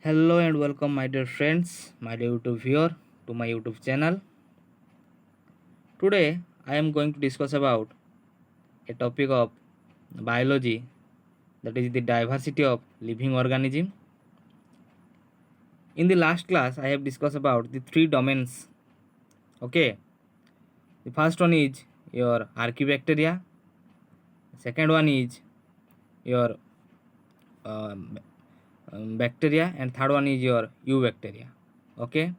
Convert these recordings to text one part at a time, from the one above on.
Hello and welcome, my dear friends, my dear YouTube viewer, to my YouTube channel. Today, I am going to discuss about a topic of biology, that is the diversity of living organism. In the last class, I have discussed about the three domains. Okay, the first one is your archaebacteria. Second one is your bacteria, and third one is your eubacteria. Okay,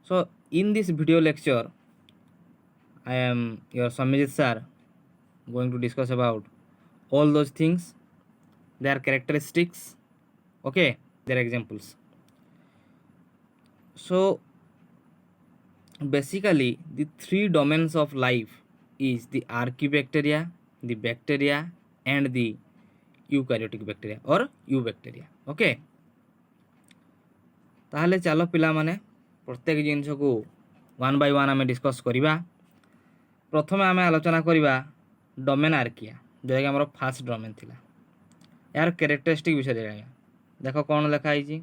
so in this video lecture, I am your Samajit sir going to discuss about all those things, their characteristics, okay, their examples. So basically the three domains of life is the archaebacteria, the bacteria, and the eukaryotic bacteria or eubacteria. Okay, ताहले चलो पिला माने प्रत्येक जिनस को one by one आम discuss करवा। प्रथम आम आलोचना करवा डोमेन आर्किया, जोटा कि आम फास्ट डोमेन थिला। यार कैरेक्टरिस्टिक विषय देखा, देख कौन लिखाई।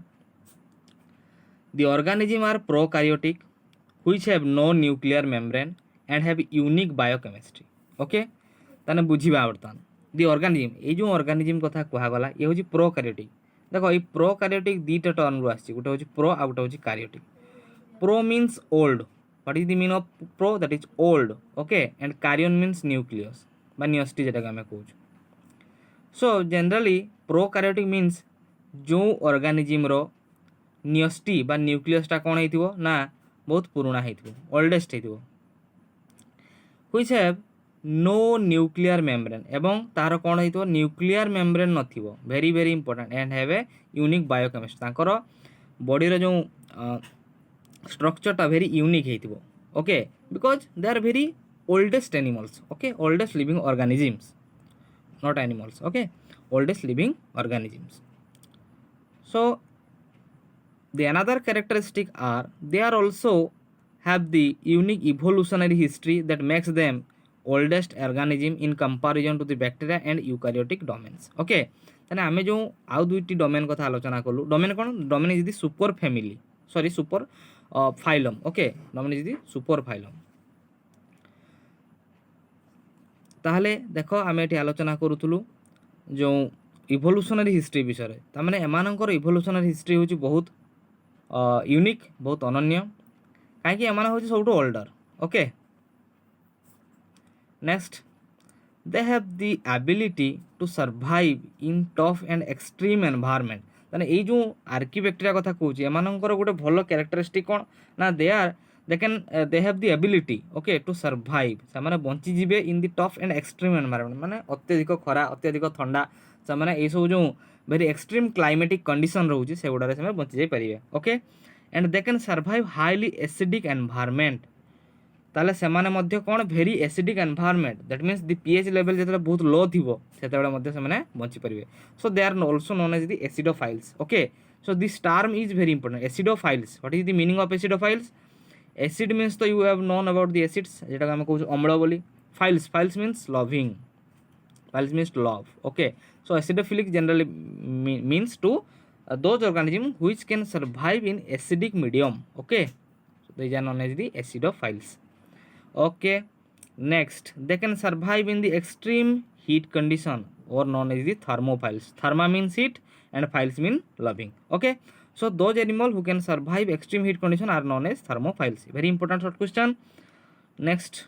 The organism are prokaryotic which have no nuclear membrane and have unique biochemistry. Okay, ताने बुझीबा बर्तमान द ऑर्गेनिज्म, ये जो ऑर्गेनिज्म कथा कहगला ये हूँ प्रोकैरियोटिक। देख ये प्रोकैरियोटिक दुईटा टर्म रु आसी, गोटे हूँ प्रो आ गोटे हूँ karyotic. Pro means old, what is the mean of pro, that is old. Okay, and karyon means nucleus बा न्यूस्टी जेटा आम कहूँ। सो जनरली प्रोकैरियोटिक मीन्स जो ऑर्गेनिज्म रो न्यूस्टी बा न्यूक्लियसटा कौन हो ना बहुत पुराना हो, ओल्डेस्ट हो, which have no nuclear membrane, एवं तार कौन हो न्यूक्लियर मेम्ब्रेन नथिबो, very very important, and have a unique biochemistry. तांकर बॉडी जो स्ट्रक्चरटा वेरी यूनिक हो। Okay, because they are very oldest animals. Okay, oldest living organisms, not animals. Okay, oldest living organisms. So the another characteristic are they are also have the unique evolutionary history that makes them oldest organism in comparison to the bacteria and eukaryotic domains. Okay, ताने आमे जो आउ दुईटी domain कथा आलोचना कलु, domain कौन, domain is the super family, sorry super phylum. Okay, domain is the super phylum. ताहले देखो आमे एटी आलोचना करूथुलु जो इवोल्यूशनरी हिस्ट्री विषय, तामाने एमानकर इवोल्यूशनरी हिस्ट्री होची बहुत यूनिक, बहुत अनन्य, कहीं एम हूँ सब older. Okay, next they have the ability to survive in tough and extreme environment. ताने ये जो आर्किबैक्टेरिया कथा कहूँ एमानकर गोटे भल कैरेक्टरिस्टिक कौन ना they are they can they have the ability okay to survive, से बंचीजे in the tough and extreme environment, माने अत्यधिक खरा अत्यधिक ठंडा से ये सब जो वेरी एक्सट्रीम क्लाइमेटिक कंडीशन रोचे से गुड़ा से बंची जाई परिबे। Okay, and they can survive highly acidic environment, ताले से माने मध्य कौन very acidic environment, that means the pH level जते बहुत लो थिबो सेते मध्य से माने बंची परिबे। So they are also known as the acidophiles. Okay, so this term is very important, acidophiles. What is the meaning of acidophiles? Acid means तो you have known about the acids जेटा हम कहू अम्ल बोली। Philes, philes means loving, philes means love. Okay, so acidophilic generally means to those organisms which can survive in acidic medium. Okay, so these are known as the acidophiles. Okay, next they can survive in the extreme heat condition or known as the thermophiles. Therma means heat and philes mean loving. Okay, so those animals who can survive extreme heat condition are known as thermophiles. Very important short question. Next,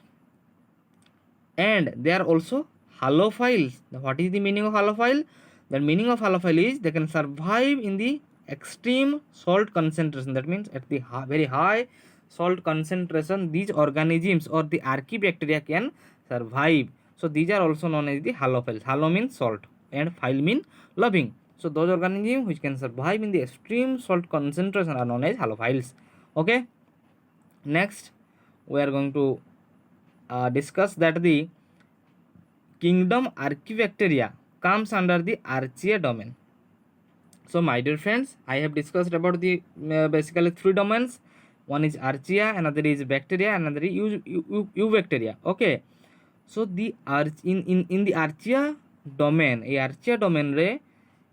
and they are also halophiles. What is the meaning of halophile? The meaning of halophile is they can survive in the extreme salt concentration. That means at the very high salt concentration, these organisms or the archaebacteria can survive. So these are also known as the halophiles. Halo means salt and phile mean loving. So those organisms which can survive in the extreme salt concentration are known as halophiles. Okay. Next, we are going to discuss that the kingdom Archaebacteria comes under the Archaea domain. So my dear friends, I have discussed about the basically three domains. One is Archaea, another is bacteria, another is eubacteria. Okay, so the in the Archaea domain, a Archaea domain re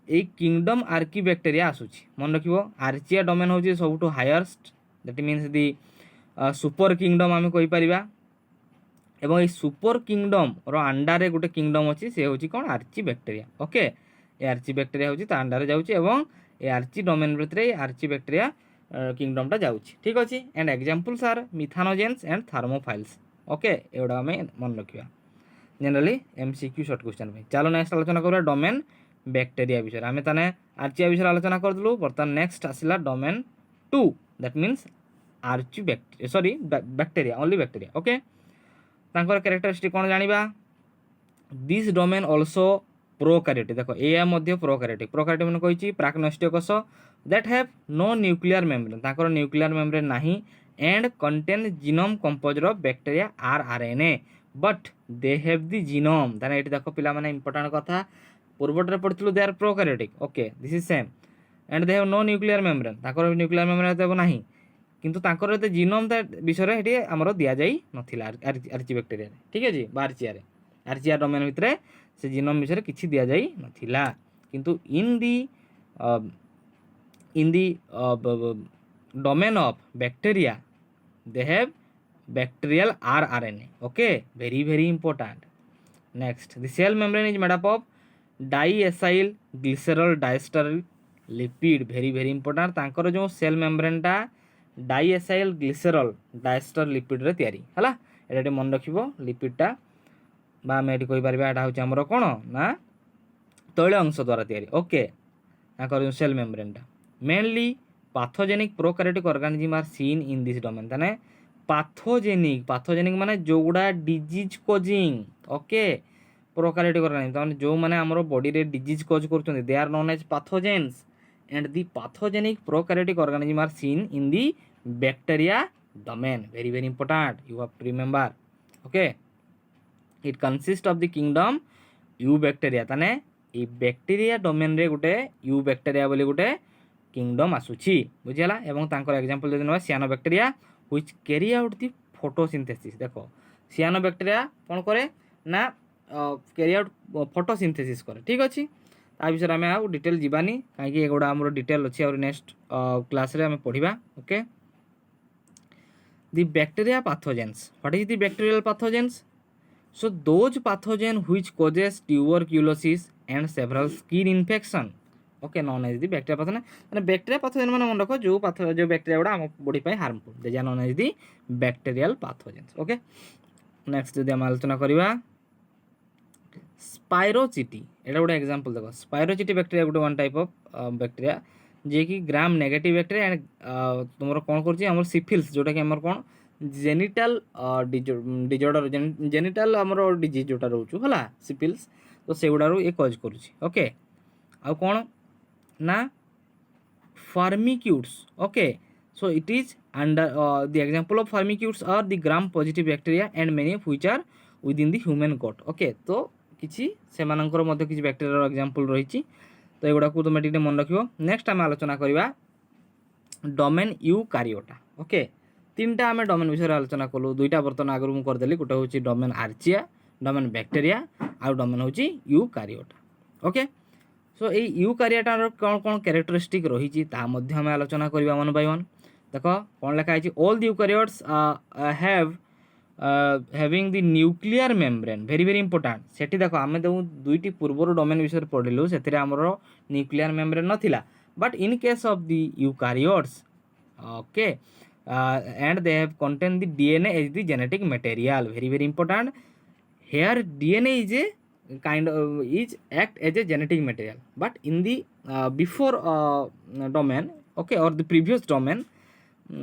এই kingdom archaebacteria আসুଛି মনে রাখিব Archaea domain হচ্ছে সবুঠু highest that means the super kingdom আমি কইপারিবা এবং এই সুपर কিংডম র আন্ডারে গোটে কিংডম ଅଛି সে হচ্ছে কোন আর্চি ব্যাক্টেরিয়া ওকে এই আর্চি ব্যাক্টেরিয়া হচ্ছে তা আন্ডারে যাଉଛି এবং এই আর্চি ডোমেন ভিতরে এই আর্চি ব্যাক্টেরিয়া কিংডমটা যাଉଛି ঠিক ଅଛି and examples R মিথানোজেন্স and thermophiles ওকে এগুড়া আমি মনে রাখিবা জেনারেলি এমসিকিউ শর্ট কোশ্চেন পাই চালো নেক্সট আলোচনা করা ডোমেন ব্যাক্টেরিয়া বিষয়ে আমি তানে আর্চিয়া বিষয়ে আলোচনা করদেলু বর্তমান নেক্সট আসিলা domain 2 that means archaebacteria sorry bacteria only bacteria okay তাঙ্কর ক্যারেক্টারিস্টিক কোন জানিবা দিস ডোমেন অলসো প্রোক্যারিওটিক দেখো এ মধ্যে প্রোক্যারিওটিক মানে কইছি প্রাকনষ্টীয় কোষ that have no nuclear membrane তাঙ্কর নিউক্লিয়ার মেমব্রেন ନାହିଁ and contain genome composed of bacteria RNA but they have the genome তাহলে এটি দেখো পিলা মানে ইম্পর্টান্ট কথা পূর্বটারে পড়িଥିଲୁ they are prokaryotic okay this is same and they have no nuclear membrane তাঙ্কর নিউক্লিয়ার মেমব্রেন দেব ନାହିଁ কিন্তু তাঙ্কর এতে জিনোমটা বিষୟରେ এটি ଆମର ଦିଆଯାଇ ନଥିଲା ଆର୍ଚି ବ୍ୟାକ୍ଟେରିଆରେ ଠିକ୍ ଅଛି ବା ଆର୍ଚିଆ ଡୋମେନ୍ ଭିତରେ ସେ ଜିନୋମ ବିଷୟରେ କିଛି ଦିଆଯାଇ ନଥିଲା କିନ୍ତୁ in the domain of bacteria they have bacterial rRNA okay very important next the cell membrane is made up of diacyl glycerol diester lipid very important तांकर जो सेल मेम्ब्रेन टा diacyl glycerol diester lipid रे तयारी हला एटा मन रखिबो lipid टा बा हम एटी कहि परबा एटा होचे हमरो कोन ना तैल अंश द्वारा तयारी ओके तांकर जो सेल मेम्ब्रेन टा mainly pathogenic prokaryotic organism are seen in this domain ताने पाथोजेनिक माने जोगुड़ा disease causing okay prokaryotic organism माने जो माने हमरो बॉडी रे डिजीज कोज करछन they are known as pathogens and the pathogenic prokaryotic organism are seen in the bacteria domain very important you have to remember okay it consists of the kingdom eubacteria ताने ए bacteria domain रे गुटे eubacteria बोली गुटे kingdom आसुची बुझिला एवं तांकर example जदि नवा cyanobacteria which carry out the photosynthesis देखो cyanobacteria कौन करे ना carry out photosynthesis करे ठीक अच्छी ता विषय आम आउ डिटेल जीवानी कहीं एगुड़ा आम डिटेल अच्छी और नेक्स्ट क्लास रे आम पढ़ा okay the bacteria pathogens what is the bacterial pathogens so those pathogen which causes tuberculosis and several skin infection okay known as the bacteria pathogen माने बैक्टीरिया पैथोजेन माने मन रखो जो बैक्टीरिया गुडा हम बॉडी पे हार्मफुल दे जा known as the bacterial pathogens okay next जदि हम आलोचना करबा स्पाइरोचिटी एटा गुडा एग्जांपल देखो स्पाइरोचिटी बैक्टीरिया गुडा वन टाइप ऑफ बैक्टीरिया जे कि ग्राम नेगेटिव बैक्टीरिया एंड तुमरो कोन करछि हमर सिफिल्स जोटा कि हमर कोन जेनिटल डिजॉर्डर जेनिटल हमर डिजीज जोटा रहउछु हला सिफिल्स तो सेगुडा रो ए कॉज करूछि ओके आ कोन ना firmicutes okay so it is under the example of firmicutes are the gram positive bacteria and many of which are within the human gut okay तो किछि सेमानंकर मध्ये किछि बैक्टीरिया रो एग्जांपल रहिछि तो एगुडा को तुम टिके मन रखियो नेक्स्ट हम आलोचना करबा डोमेन यूकारियोटा ओके तीनटा हम डोमेन विषय आलोचना कलु दुईटा बर्तन आगरु मु कर देली गोटा होछि डोमेन आर्चिया डोमेन बैक्टीरिया आ डोमेन होछि यूकारियोटा ओके सो ये यूकारियोटार कौन कौन कैरेक्टरिस्टिक रही आम आलोचना करवा वन बाय वन देख कौन लिखाई all the eukaryotes having the nuclear membrane very important सेठी देखो आम जो दुईटी पूर्वर डोमेन विषय पढ़लु से न्यूक्लियर मेम्ब्रेन नथिला but in case of the eukaryotes okay and they have contain the DNA as the genetic material very important here DNA is a kind of is act as a genetic material but in the before domain okay or the previous domain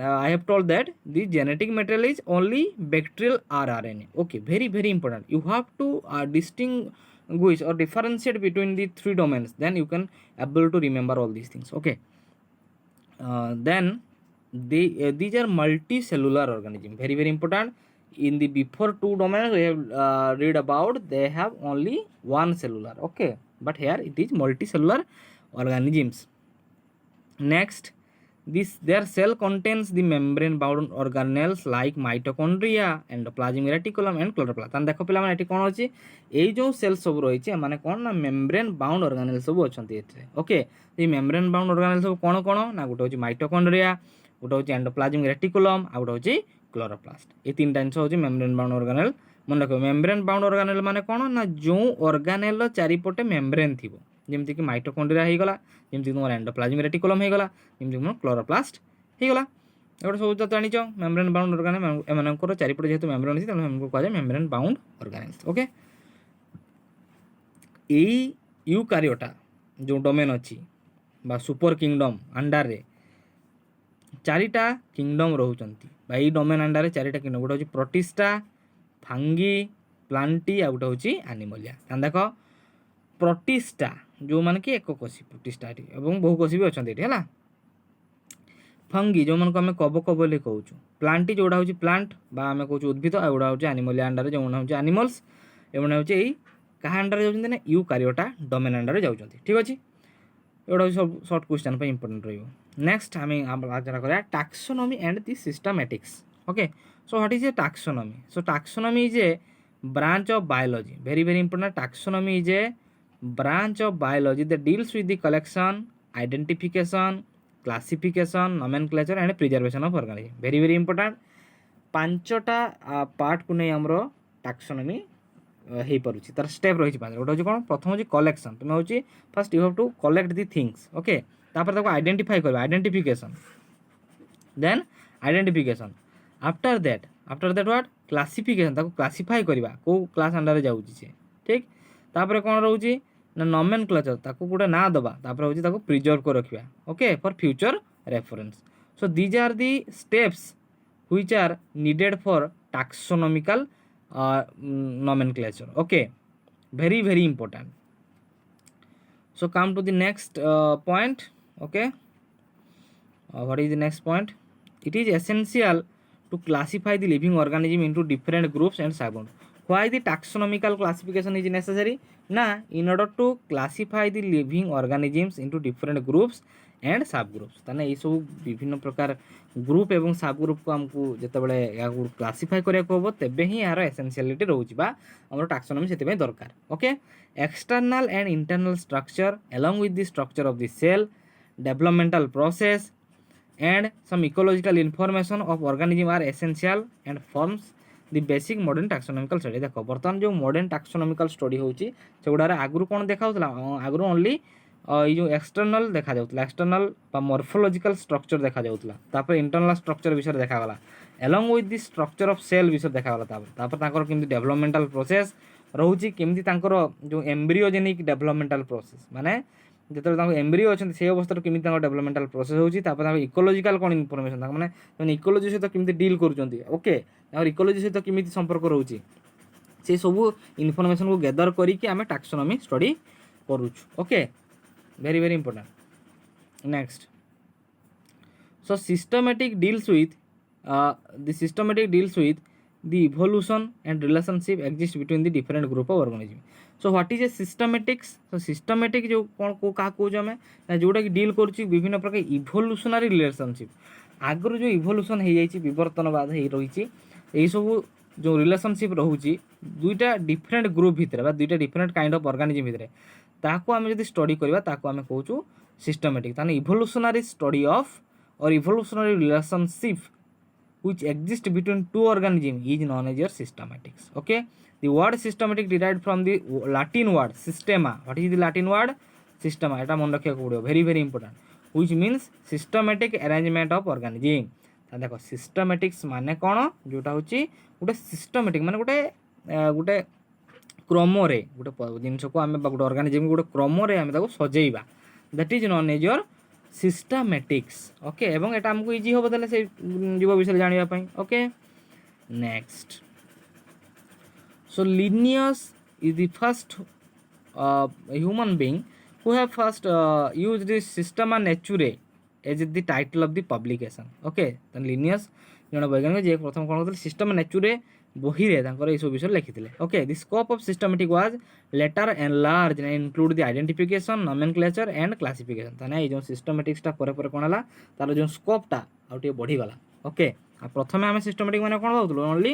I have told that the genetic material is only bacterial rRNA okay very important you have to distinguish or differentiate between the three domains then you can able to remember all these things okay then these are multicellular organism very important in the before two domains we have read about they have only one cellular okay but here it is multicellular organisms next this their cell contains the membrane bound organelles like mitochondria, endoplasmic reticulum and chloroplast। ତାହେଲେ ଦେଖ ପିଲାମାନେ ଏଠି କ'ଣ ଅଛି, ଏଇ ଯେଉଁ cell ସବୁ ରହିଛି ଏମାନେ କ'ଣ ନା ମେମ୍ବ୍ରେନ୍ ବାଉଣ୍ଡ ଅର୍ଗାନେଲ୍ ସବୁ ଅଛନ୍ତି ଏଥିରେ। ଓକେ, ଏଇ ମେମ୍ବ୍ରେନ୍ ବାଉଣ୍ଡ ଅର୍ଗାନେଲ୍ ସବୁ କ'ଣ କ'ଣ ନା ଗୋଟେ ହେଉଛି ମାଇଟୋକଣ୍ଡ୍ରିଆ, ଗୋଟେ ହେଉଛି ଏଣ୍ଡୋପ୍ଲାଜମିକ୍ ରେଟିକୁଲମ୍, ଆଉ ଗୋଟେ ହେଉଛି କ୍ଲୋରୋପ୍ଲାଷ୍ଟ। এই তিনটা ଜିନିଷ ହେଉଛି ମେମ୍ବ୍ରେନ୍ ବାଉଣ୍ଡ ଅର୍ଗାନେଲ୍। ମନେ ରଖିବ ମେମ୍ବ୍ରେନ୍ ବାଉଣ୍ଡ ଅର୍ଗାନେଲ୍ ମାନେ କ'ଣ ନା ଯେଉଁ ଅର୍ଗାନେଲ୍ର ଚାରିପଟେ ମେମ୍ବ୍ରେନ୍ ଥିବ, ଯେମିତିକି ମାଇଟୋକଣ୍ଡ୍ରିଆ ହେଇଗଲା, ଯେମିତିକି ତୁମର ଏଣ୍ଡୋପ୍ଲାଜମିକ୍ ରେଟିକୁଲମ୍ ହେଇଗଲା, ଯେମିତି ତୁମର କ୍ଲୋରୋପ୍ଲାଷ୍ଟ ହେଇଗଲା। ଏଗୁଡ଼ା ସବୁ ତ ଜାଣିଛ ମେମ୍ବ୍ରେନ୍ ବାଉଣ୍ଡ ଅର୍ଗାନେଲ୍। ଏମାନଙ୍କର ଚାରିପଟେ ଯେହେତୁ ମେମ୍ବ୍ରେନ୍ ଅଛି ତେଣୁ ଏମାନଙ୍କୁ କୁହାଯାଏ ମେମ୍ବ୍ରେନ୍ ବାଉଣ୍ଡ ଅର୍ଗାନେଲ୍ସ। ଓକେ, ଏଇ ୟୁକାରିଓଟା ଯେଉଁ ଡୋମେନ୍ ଅଛି ବା ସୁପର କିଙ୍ଗଡମ୍ ଅଣ୍ଡାରେ ଚାରିଟା କିଙ୍ଗଡମ୍ ରହୁଛନ୍ତି ବା ଏଇ ଡୋମେନ୍ ଅଣ୍ଡାରେ ଚାରିଟା କିଙ୍ଗଡମ୍, ଗୋଟେ ହେଉଛି ପ୍ରୋଟିଷ୍ଟା, ଫାଙ୍ଗି, ପ୍ଲାଣ୍ଟି, ଆଉ ଗୋଟେ ହେଉଛି ଆନିମଲିଆ। ତାହେଲେ ଦେଖ ପ୍ରୋଟିଷ୍ଟା ଯେଉଁମାନେ କି ଏକକୋଷୀ ପ୍ରୋଟିଷ୍ଟା ଏଠି ଏବଂ ବହୁକୋଷୀ ବି ଅଛନ୍ତି ଏଠି ହେଲା। ଫଙ୍ଗି ଯେଉଁମାନଙ୍କୁ ଆମେ କବକ ବୋଲି କହୁଛୁ, ପ୍ଲାଣ୍ଟି ଯେଉଁଟା ହେଉଛି ପ୍ଲାଣ୍ଟ ବା ଆମେ କହୁଛୁ ଉଦ୍ଭିଦ, ଆଉ ଗୁଡ଼ା ହେଉଛି ଆନିମଲିଆ ଅଣ୍ଡାରେ ଯେଉଁମାନେ ହେଉଛି ଆନିମଲ୍ସ। ଏମାନେ ହେଉଛି ଏଇ କାହା ଅଣ୍ଡାରେ ଯାଉଛନ୍ତି ନା ୟୁକାରିଓଟା ଡୋମେନ୍ ଅଣ୍ଡାରେ ଯାଉଛନ୍ତି। ଠିକ୍ ଅଛି, ଏଗୁଡ଼ା ହେଉଛି ସବୁ ସର୍ଟ କ୍ୱେଶ୍ଚନ୍ ପାଇଁ ଇମ୍ପୋର୍ଟାଣ୍ଟ ରହିବ। ନେକ୍ସଟ ଆମେ ଆଲୋଚନା କରିବା taxonomy and the systematics. Okay, so what is a taxonomy? So taxonomy is a branch of biology, very very important. Taxonomy is a branch of biology that deals with the collection, identification, classification, nomenclature and preservation of organism. Very very important. ପାଞ୍ଚଟା ପାର୍ଟକୁ ନେଇ ଆମର ଟାକ୍ସୋନମି ହେଇପାରୁଛି, ତାର step ରହିଛି ପାଞ୍ଚ। ଗୋଟେ ହେଉଛି କ'ଣ, ପ୍ରଥମ ହେଉଛି କଲେକ୍ସନ୍। ତୁମେ ହେଉଛି first you have to collect the things. Okay, ତାପରେ ତାକୁ ଆଇଡେଣ୍ଟିଫାଇ କରିବା, identification, then identification. After that what, classification, ତାକୁ କ୍ଲାସିଫାଇ କରିବା କେଉଁ କ୍ଲାସ୍ ଅଣ୍ଡରରେ ଯାଉଛି ସେ। ଠିକ୍, ତାପରେ କ'ଣ ରହୁଛି ନା ନମେନକ୍ଲେଚର୍, ତାକୁ ଗୋଟେ ନାଁ ଦେବା, ତାପରେ ହେଉଛି ତାକୁ ପ୍ରିଜର୍ଭ କରି ରଖିବା। Okay, for future reference. So these are the steps which are needed for taxonomical nomenclature. Okay, very very important. So come to the next point. Okay, what is the next point? It is essential to classify the living organism into different groups and subgroups. Why the taxonomical classification is necessary? Na, in order to classify the living organisms into different groups and सब groups, ताने ये सब विभिन्न प्रकार group एवं सब group को हमको जितेबाला या क्लासीफाई करिया को तेबे ही यार एसेंशियलिटी रहउची बा हमर टैक्सोनॉमी सेते में दरकार। Okay, external and internal structure along with the structure of the cell, developmental process and some ecological information of organism are essential and forms the basic modern taxonomical study. देखो बर्तमान जो modern taxonomical study होउची सेगुडारे आगुरु कोन देखाउतला, आगुरु only ये जो external देखा जाउतला, external बा morphological structure देखा जाउतला, तापर इंटरनल स्ट्रक्चर विषय देखा गला, along with the structure of cell विषय देखा गला, तापर ताकर केमती डेवलपमेंटल प्रोसेस रहउची, केमती तांकर जो एम्ब्रियोजेनिक डेवलपमेंटल प्रोसेस माने जेतले तांको एम्ब्रियो अछन से अवस्था केमती तांको डेवलपमेंटल प्रोसेस होउची, तापर तांको इकोलॉजिकल कोन इन्फॉर्मेशन तांको माने इकोलॉजी सहित केमती डील करूचंती। ओके, तांको इकोलॉजी सहित केमती संपर्क रहउची, से सब इन्फॉर्मेशन को गैदर करी कि हमें टैक्सोनॉमी स्टडी करूछु। Okay, very very important. Next, so systematic deals with the evolution and relationship exist between the different group of organism. So what is a systematics? So systematic जो कौन को कहा coach हमें जोटा कि डील करुच्ची विभिन्न प्रकार इवोल्यूशनरी रिलेशनशिप, आगରୁ जो इवोल्यूशन हो जाइए विवर्तनवाद हो रही यही सब जो रिलेशनशिप रोचे दुईटा डिफरेंट ग्रुप भितर दुईटा डिफरेंट काइंड ऑफ ऑर्गेनिज्म भितर ताको आम जब स्टडी करवा ताको आम कहूँ सिस्टमेटिक। ताने इवोल्यूशनरी स्टडी ऑफ और evolutionary relationship which exist between two organisms is known as your systematics. Okay, the word systematic derived from the Latin word systema. What is the Latin word? Systema, এটা মনে রাখিବାକୁ পড়িବ, very very important, which means systematic arrangement of organism। তা দেখো systematics মানে কোন, যেটা হচ্ছে গোটে systematic মানে গোটে গোটে क्रमरे गोटे जिनस को आम गोटे ऑर्गेनिज्म गोटे क्रमरे आम सजेबा, that is known as your systematics. Okay, एवं एटा हमको इजी हम ताले से जीव विषय जानिबा पई। Okay, next, so Linnaeus is the first human being who have first used this Systema Naturae as the title of the publication. Okay, Linnaeus जन वैज्ञानिक जे प्रथम कौन कहते सिस्टमा नेचुरे ବହିରେ ତାଙ୍କର ଏଇସବୁ ବିଷୟରେ ଲେଖିଥିଲେ। Okay, the scope of systematic was later enlarge and include the identification nomenclature and classification. ତାହେଲେ ଏଇ ଯେଉଁ ସିଷ୍ଟମେଟିକ୍ସଟା ପରେ ପରେ କ'ଣ ହେଲା, ତାର ଯେଉଁ ସ୍କୋପ୍ଟା ଆଉ ଟିକେ ବଢ଼ିଗଲା। ଓକେ, ଆଉ ପ୍ରଥମେ ଆମେ ସିଷ୍ଟମେଟିକ୍ ମାନେ କ'ଣ ଭାବୁଥିଲୁ, ଓନ୍ଲି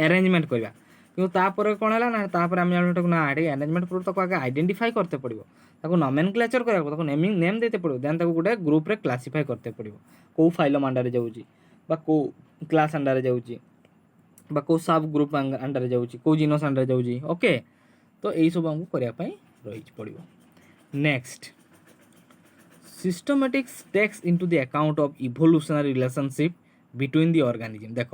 ଆରେଞ୍ଜମେଣ୍ଟ କରିବା, କିନ୍ତୁ ତାପରେ କ'ଣ ହେଲା ନା, ତାପରେ ଆମେ ଜାଣିଲୁ ତାକୁ ନା ଏଠି ଆରେଞ୍ଜମେଣ୍ଟ ପୂର୍ବରୁ ତାକୁ ଆଗେ ଆଇଡେଣ୍ଟିଫାଇ କରତେ ପଡ଼ିବ, ତାକୁ ନମେନକ୍ଲେଚର୍ କରିବାକୁ, ତାକୁ ନେମ୍ ଦେଇତେ ପଡ଼ିବ, ଦେନ୍ ତାକୁ ଗୋଟେ ଗ୍ରୁପ୍ରେ କ୍ଲାସିଫାଇ କରତେ ପଡ଼ିବ, କେଉଁ ଫାଇଲମ୍ ଅଣ୍ଡରରେ ଯାଉଛି ବା କେଉଁ କ୍ଲାସ୍ ଅଣ୍ଡରରେ ଯାଉଛି বা କେଉଁ ସବ୍ ଗ୍ରୁପ୍ ଅଣ୍ଡରରେ ଯାଉଛି, କେଉଁ ଜିନସ୍ ଅଣ୍ଡରରେ ଯାଉଛି। ଓକେ, ତ ଏଇସବୁ ଆମକୁ କରିବା ପାଇଁ ପଡ଼ିବ। Next, systematics takes into the account of evolutionary relationship between the organism. ଦେଖ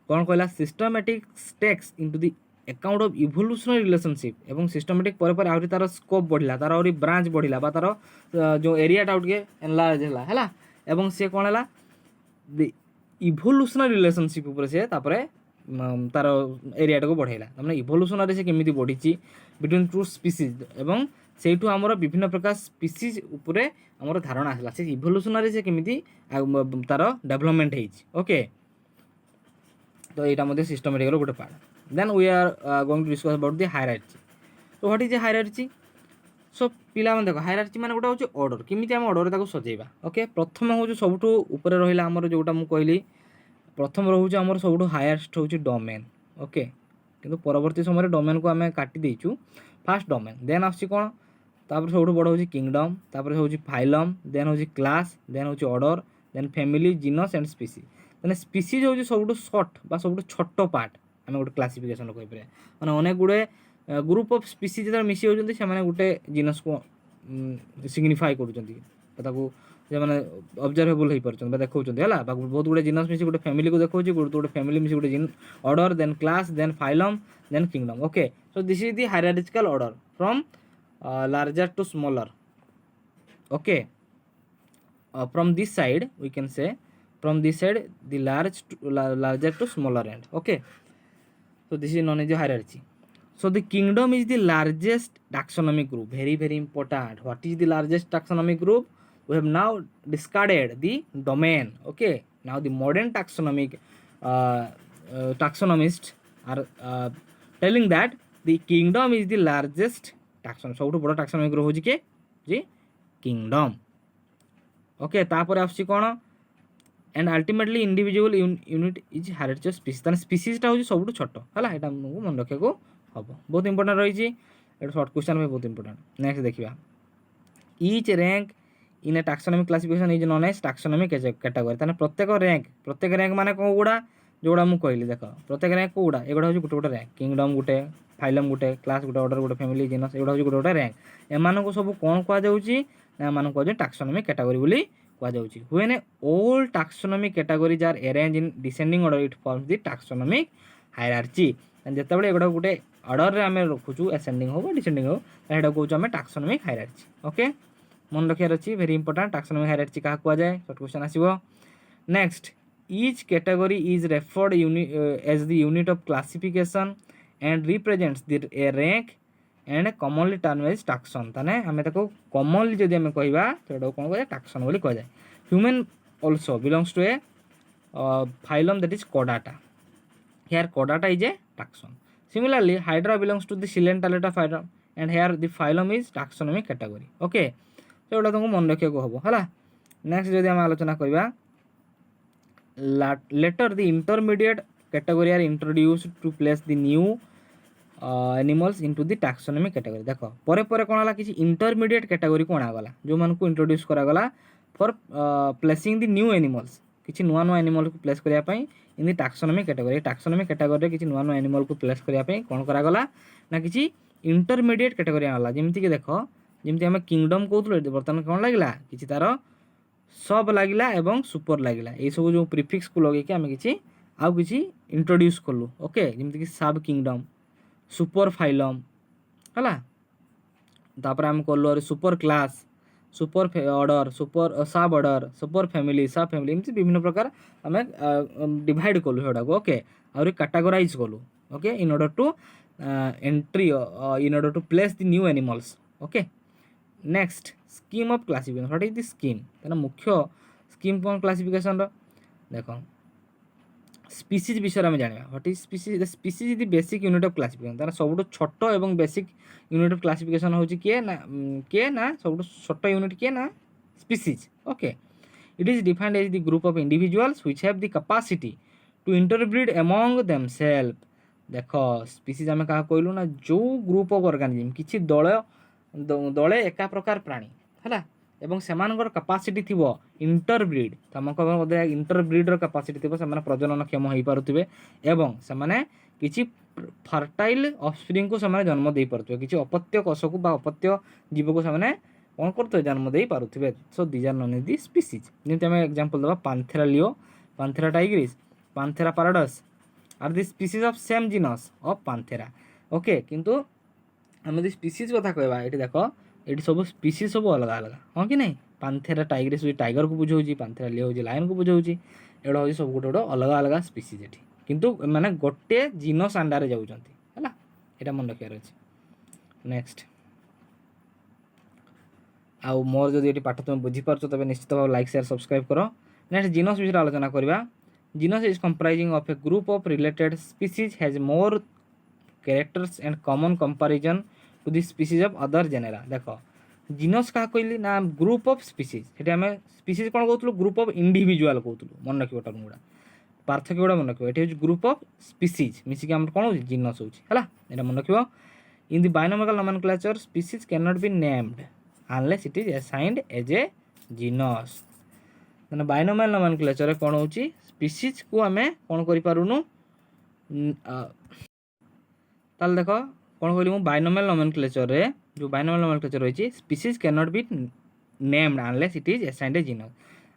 କ'ଣ କହିଲା, systematics takes into the account of evolutionary relationship, ଏବଂ ସିଷ୍ଟମେଟିକ୍ ପରେ ପରେ ଆହୁରି ତାର ସ୍କୋପ୍ ବଢ଼ିଲା, ତାର ଆହୁରି ବ୍ରାଞ୍ଚ ବଢ଼ିଲା, ବା ତାର ଯେଉଁ ଏରିଆଟା ଆଉ ଟିକେ ଏନଲାର୍ଜ ହେଲା, ଏବଂ ସେ କ'ଣ ହେଲା, ଦି ଇଭଲ୍ୟୁସନାରୀ ରିଲେସନସିପ୍ ଉପରେ ସେ ତାପରେ ତାର ଏରିଆଟାକୁ ବଢ଼େଇଲା। ତାମାନେ ଇଭଲ୍ୟୁସନାରୀ ସେ କେମିତି ବଢ଼ିଛି ବିଟୱିନ୍ ଟୁ ସ୍ପିସିଜ୍, ଏବଂ ସେଇଠୁ ଆମର ବିଭିନ୍ନ ପ୍ରକାର ସ୍ପିସିଜ୍ ଉପରେ ଆମର ଧାରଣା ଆସିଲା, ସେ ଇଭଲ୍ୟୁସନାରୀ ସେ କେମିତି ତାର ଡେଭଲପମେଣ୍ଟ ହେଇଛି। ଓକେ, ତ এইটা মধ্যে সিস্টেমেটিক্যাল গোটে part. Then we are going to discuss about the hierarchy. তো what is a hierarchy? So ପିଲାମାନେ ଦେଖ, ହାଇରାର୍ଚି ମାନେ ଗୋଟେ ହେଉଛି ଅର୍ଡ଼ର, କେମିତି ଆମେ ଅର୍ଡ଼ରରେ ତାକୁ ସଜେଇବା। ଓକେ, ପ୍ରଥମେ ହେଉଛି ସବୁଠୁ ଉପରେ ରହିଲା ଆମର ଯେଉଁଟା ମୁଁ କହିଲି, ପ୍ରଥମ ରହୁଛି ଆମର ସବୁଠୁ ହାଏଷ୍ଟ ହେଉଛି ଡୋମେନ୍। ଓକେ, କିନ୍ତୁ ପରବର୍ତ୍ତୀ ସମୟରେ ଡୋମେନ୍କୁ ଆମେ କାଟି ଦେଇଛୁ, ଫାର୍ଷ୍ଟ ଡୋମେନ୍, ଦେନ୍ ଆସୁଛି କ'ଣ, ତାପରେ ସବୁଠୁ ବଡ଼ ହେଉଛି କିଙ୍ଗଡମ୍, ତାପରେ ହେଉଛି ଫାଇଲମ୍, ଦେନ୍ ହେଉଛି କ୍ଲାସ୍, ଦେନ୍ ହେଉଛି order, then family, jeans and species. ମାନେ ସ୍ପିସିଜ୍ ହେଉଛି ସବୁଠୁ ସର୍ଟ ବା ସବୁଠୁ ଛୋଟ ପାର୍ଟ, ଆମେ ଗୋଟେ କ୍ଲାସିଫିକେସନ୍ କହିପାରିବା। ମାନେ ଅନେକ ଗୁଡ଼ିଏ ଗ୍ରୁପ୍ ଅଫ୍ ସ୍ପିସିଜ୍ ଯେତେବେଳେ ମିଶି ଯାଉଛନ୍ତି, ସେମାନେ ଗୋଟେ ଜିନସ୍କୁ ସିଗ୍ନିଫାଏ କରୁଛନ୍ତି, ତାକୁ ସେମାନେ ଅବଜର୍ଭେବୁଲ୍ ହେଇପାରୁଛନ୍ତି ବା ଦେଖାଉଛନ୍ତି ହେଲା, ବା ବହୁତ ଗୁଡ଼ିଏ ଜିନସ୍ ମିଶି ଗୋଟେ ଫ୍ୟାମିଲିକୁ ଦେଖାଉଛି, ଗୋଟେ ଫ୍ୟାମିଲି ମିଶି ଗୋଟେ order, then class, then phylum, then kingdom. Okay, so this is the hierarchical order from larger to smaller. Okay, from this side we can say, from this side the larger to smaller end. Okay, so this is known as the hierarchy. So the kingdom is the largest taxonomic group. Very very important. What is the largest taxonomic group? We have now discarded the domain. Okay, now the modern taxonomists are telling that the kingdom is the largest taxonomic, ସବୁଠୁ ବଡ଼ taxonomic group ହେଉଛି କିଏ, ଯେ kingdom. Okay, ତାପରେ ଆସୁଛି କ'ଣ, and ultimately individual unit is hierarchy of species. ତାହେଲେ ସ୍ପିସିଜ୍ଟା ହେଉଛି ସବୁଠୁ ଛୋଟ ହେଲା, ଏଇଟା ଆମକୁ ମନେ ରଖିବାକୁ ହେବ, ବହୁତ ଇମ୍ପୋର୍ଟାଣ୍ଟ ରହିଛି, ଏଇଟା ସର୍ଟ କ୍ୱେଶ୍ଚନ୍ ପାଇଁ ବହୁତ ଇମ୍ପୋର୍ଟାଣ୍ଟ। ନେକ୍ସଟ ଦେଖିବା, each rank in a taxonomic classification is known as taxonomic category. ତାହେଲେ ପ୍ରତ୍ୟେକ ର୍ୟାଙ୍କ ମାନେ କେଉଁଗୁଡ଼ା, ଯେଉଁଗୁଡ଼ା ମୁଁ କହିଲି, ଦେଖ ପ୍ରତ୍ୟେକ ର୍ୟାଙ୍କ କେଉଁଗୁଡ଼ା, ଏଗୁଡ଼ା ହେଉଛି ଗୋଟେ ଗୋଟେ ର୍ୟାଙ୍କ, କିଙ୍ଗଡମ୍ ଗୋଟେ, ଫାଇଲମ୍ ଗୋଟେ, କ୍ଲାସ୍ ଗୋଟେ, ଅର୍ଡ଼ର ଗୋଟେ, ଫ୍ୟାମିଲି, ଜିନସ୍, ଏଗୁଡ଼ା ହେଉଛି ଗୋଟେ ଗୋଟେ ର୍ୟାଙ୍କ। ଏମାନଙ୍କୁ ସବୁ କ'ଣ କୁହାଯାଉଛି ନା, ଏମାନଙ୍କୁ କୁହାଯାଉଛି ଟାକ୍ସୋନମିକ୍ କ୍ୟାଟାଗୋରୀ ବୋଲି କୁହାଯାଉଛି। When all taxonomic categories are arrange in descending order, it forms the taxonomic hierarchy. ଯେତେବେଳେ ଏଗୁଡ଼ା ଗୋଟେ ଅର୍ଡ଼ରରେ ଆମେ ରଖୁଛୁ, ଆସେଣ୍ଡିଂ ହଉ ବା ଡିସେଣ୍ଡିଂ ହଉ, ସେଇଟା କହୁଛୁ ଆମେ ଟାକ୍ସୋନମିକ୍ ହାଇରାର୍ଚି। ଓକେ, ମନେ ରଖିବାର ଅଛି, ଭେରି ଇମ୍ପୋର୍ଟାଣ୍ଟ। ଟାକ୍ସୋନମିକ୍ ହାଇରାର୍ଚି କାହାକୁ କୁହାଯାଏ, ସର୍ଟ କ୍ୱେଶ୍ଚନ୍ ଆସିବ। Next, each category is referred as the unit of classification and represents a rank and commonly termed as taxon. ତାନେ ଆମେ ତାକୁ commonly ଯଦି ଆମେ କହିବା ସେଟାକୁ କ'ଣ କୁହାଯାଏ, taxon ବୋଲି କୁହାଯାଏ। Human also belongs to a phylum, that is Chordata. Here Chordata is a taxon. Similarly, Hydra belongs to the Silenthalata phylum, and here the phylum is taxonomic category. Okay, so ଏଗୁଡ଼ା ତୁମକୁ ମନେ ରଖିବାକୁ ହେବ ହେଲା। Next ଯଦି ଆମେ ଆଲୋଚନା କରିବା, later the intermediate category are introduced to place the new animals into the taxonomic category. ଦେଖ ପରେ ପରେ କ'ଣ ହେଲା, କିଛି intermediate category କୁ ଅଣାଗଲା, ଯେଉଁମାନଙ୍କୁ introduce କରାଗଲା for placing the new animals, କିଛି ନୂଆ ନୂଆ animalକୁ place କରିବା ପାଇଁ in the taxonomic category। taxonomic categoryରେ କିଛି ନୂଆ ନୂଆ animalକୁ place କରିବା ପାଇଁ କ'ଣ କରାଗଲା ନା, କିଛି intermediate category ଆଣିଲା। ଯେମିତିକି ଦେଖ, ଯେମିତି ଆମେ କିଙ୍ଗଡମ୍ କହୁଥିଲୁ, ବର୍ତ୍ତମାନ କ'ଣ ଲାଗିଲା, କିଛି ତାର ସବ୍ ଲାଗିଲା ଏବଂ ସୁପର ଲାଗିଲା, ଏଇସବୁ ଯେଉଁ ପ୍ରିଫିକ୍ସକୁ ଲଗେଇକି ଆମେ କିଛି ଆଉ କିଛି ଇଣ୍ଟ୍ରୋଡ୍ୟୁସ୍ କଲୁ। ଓକେ, ଯେମିତିକି ସାବ୍ କିଙ୍ଗଡମ୍, ସୁପର ଫାଇଲମ୍ ହେଲା, ତାପରେ ଆମେ କଲୁ ଆହୁରି super class, super order, super sub order, super family, sub family, ଏମିତି ବିଭିନ୍ନ ପ୍ରକାର ଆମେ ଡିଭାଇଡ଼ କଲୁ ସେଗୁଡ଼ାକୁ। ଓକେ, ଆହୁରି କାଟାଗୋରାଇଜ୍ କଲୁ। Okay, in order to entry, in order to place the new animals. Okay, next, scheme of classification. What is the scheme? ତାହେଲେ ମୁଖ୍ୟ ସ୍କିମ୍ କ'ଣ କ୍ଲାସିଫିକେସନ୍ର, ଦେଖ स्पीसीज विषय में जाना what is species the species is the basic unit of classification तार सब छोट एवं बेसिक यूनिट ऑफ क्लासिफिकेशन होची किए ना सब छोट यूनिट किए ना species okay it is defined as the group of individuals which have the capacity to interbreed among themselves देख स्पीसीज आम क्या कहलु ना जो ग्रुप ऑफ ऑर्गेनिज्म किसी दले एका प्रकार प्राणी है एवं सेमानकर कैपेसिटी थिबो इंटरब्रीड तुमको इंटरब्रीडर कैपेसिटी थिबो सेमाने प्रजनन क्षम हो पारुथिबे एवं सेमाने किछि फर्टाइल ऑफस्प्रिंग को सेमाने जन्म दे पारुथिबे किछि अपत्य कोष को बा अपत्य जीव को सेमाने कोन करथो जन्म दे पारुथिबे so these are known as the species जेंति हम एग्जांपल दबा Panthera leo Panthera tigris Panthera pardus are the species of same genus of Panthera okay किंतु हम यदि स्पीसीज कथा कहबा एठी देखो ये सब स्पीसीज सब अलग अलग हाँ कि नहीं पांथेरा टाइग्रिस हूँ टाइगर को बुझाऊँ पांथेरा लियो हूँ लायन को बुझाऊँ एड़ा हूँ सब गोटे गोटे अलग अलग स्पीसीज एठी किंतु माने गोटे जीनस अंडर जाउछंती हैला एटा मन रखियार अछि नेक्स्ट आउ मोर जदि एटी पाठ तुम बुझी पारछो तबे निश्चित भाव लाइक शेयर सब्सक्राइब करो नेक्स्ट जीनस विषय आलोचना करबा genus is comprising of a group of related species has more characters and common comparison to the species of other genera देखो जीनस क्या कहली ना ग्रुप ऑफ स्पीसीज ये आम स्पीसीज कौन कहूँ ग्रुप ऑफ इंडिविजुअल कहूँ मन रखिए टर्म गुड़ा पार्थक्य गुड़ा मन रखिए ये ग्रुप ऑफ स्पीसीज मिसिक आम कौन हो जीनस होगा मन रखिए in the binomial nomenclature species can not be named unless it is assigned as a genus मैंने बायोनोमिकल नोमेनक्लेचर कौन हो स्पीसीज को आम कौन करूँ ताल देख कौन कहली बायोनोमिकल नोमेनक्लेचर रे जो बायोनोमिकल नोमेनक्लेचर रही species can not be named unless it is assigned A genus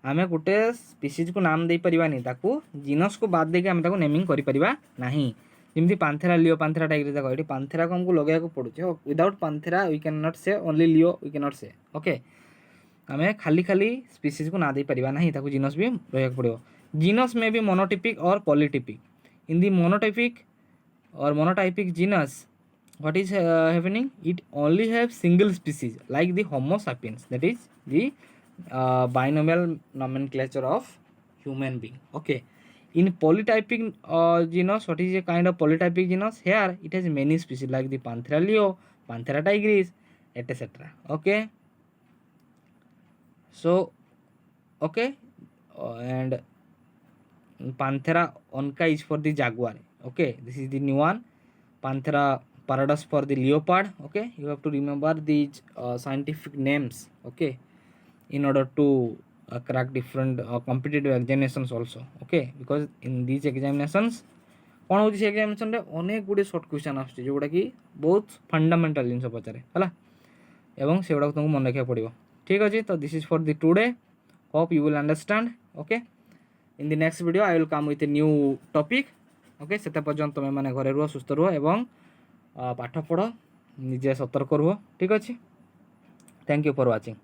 आम गोटे स्पीसीज को नाम दे परिबानी ताकू जीनस को बाद देके आम ताकू नेमिंग करि परिबा नाही जेमती पांथेरा लियो पांथेरा टाइगर देखो ये पांथेरा को हमको लगे पड़ुचे without Panthera we can not say only leo we can not say okay आम खाली खाली स्पीसीज को ना दे परिबा नाही ताकू जीनस भी रहिया पड़ो जीनस में भी मोनोटिपिक और पॉलीटिपिक इन दी मोनोटाइपिक और monotypic genus what is happening it only have single species like the homo sapiens that is the binomial nomenclature of human being okay in polytypic genus what is a kind of polytypic genus here it has many species like the panthera leo panthera tigris etc okay so okay and panthera onca is for the jaguar okay this is the new one panthera Parados for the leopard okay you have to remember these scientific names okay in order to crack different competitive examinations also okay because in these examinations कौन हो examination रे अनेक गुड़े short question आसुची जोटा कि बहुत fundamental जिन पचारे है एवं से गुड़ा तुमको मन रखा पड़ो ठीक अच्छे तो this is for the today hope you will understand okay in the next video I will come with a new topic okay से पर्यंत तुम मैंने घरे रुह सुस्थ रुह एवं पाठ पढ़ निजे सतर्क रुह ठीक अच्छे थैंक यू फॉर वाचिंग।